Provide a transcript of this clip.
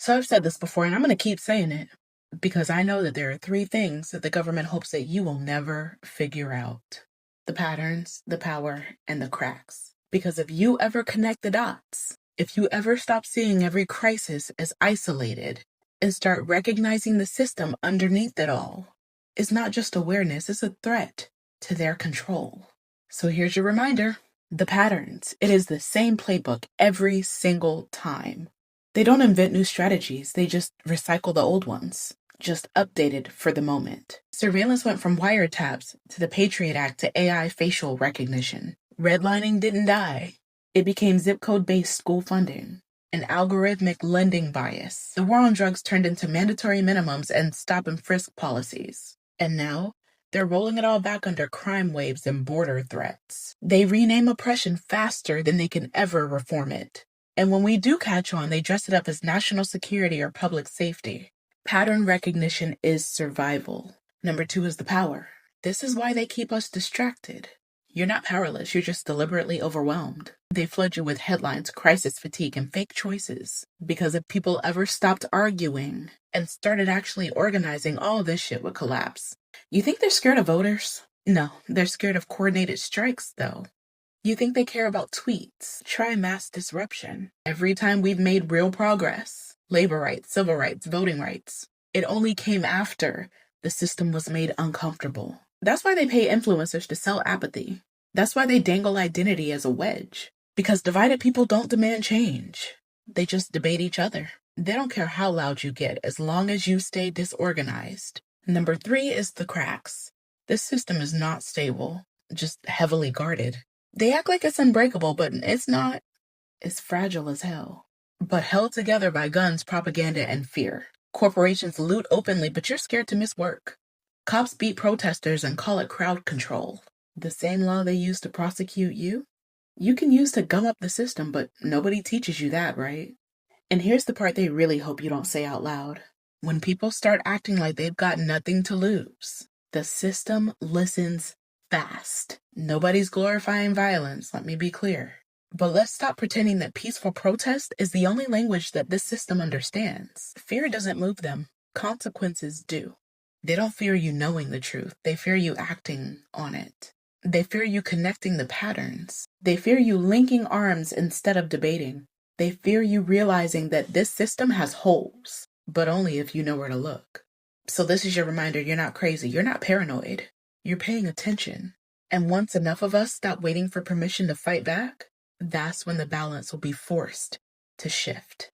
So I've said this before, and I'm going to keep saying it because I know that there are three things that the government hopes that you will never figure out: the patterns, the power, and the cracks. Because if you ever connect the dots, if you ever stop seeing every crisis as isolated and start recognizing the system underneath it all, it's not just awareness, it's a threat to their control. So here's your reminder: the patterns. It is the same playbook every single time. They don't invent new strategies, they just recycle the old ones, just updated for the moment. Surveillance went from wiretaps to the Patriot Act to AI facial recognition. Redlining didn't die. It became zip code-based school funding, an algorithmic lending bias. The war on drugs turned into mandatory minimums and stop and frisk policies. And now, they're rolling it all back under crime waves and border threats. They rename oppression faster than they can ever reform it. And when we do catch on, they dress it up as national security or public safety. Pattern recognition is survival. Number 2 is the power. This is why they keep us distracted. You're not powerless, you're just deliberately overwhelmed. They flood you with headlines, crisis fatigue, and fake choices. Because if people ever stopped arguing and started actually organizing, all this shit would collapse. You think they're scared of voters? No, they're scared of coordinated strikes, though. You think they care about tweets? Try mass disruption. Every time we've made real progress, labor rights, civil rights, voting rights, it only came after the system was made uncomfortable. That's why they pay influencers to sell apathy. That's why they dangle identity as a wedge. Because divided people don't demand change. They just debate each other. They don't care how loud you get as long as you stay disorganized. Number 3 is the cracks. This system is not stable, just heavily guarded. They act like it's unbreakable, but it's not. It's fragile as hell. But held together by guns, propaganda, and fear. Corporations loot openly, but you're scared to miss work. Cops beat protesters and call it crowd control. The same law they use to prosecute you, you can use to gum up the system, but nobody teaches you that, right? And here's the part they really hope you don't say out loud. When people start acting like they've got nothing to lose, the system listens fast. Nobody's glorifying violence, let me be clear. But let's stop pretending that peaceful protest is the only language that this system understands. Fear doesn't move them. Consequences do. They don't fear you knowing the truth. They fear you acting on it. They fear you connecting the patterns. They fear you linking arms instead of debating. They fear you realizing that this system has holes, but only if you know where to look. So this is your reminder: you're not crazy. You're not paranoid. You're paying attention. And once enough of us stop waiting for permission to fight back, that's when the balance will be forced to shift.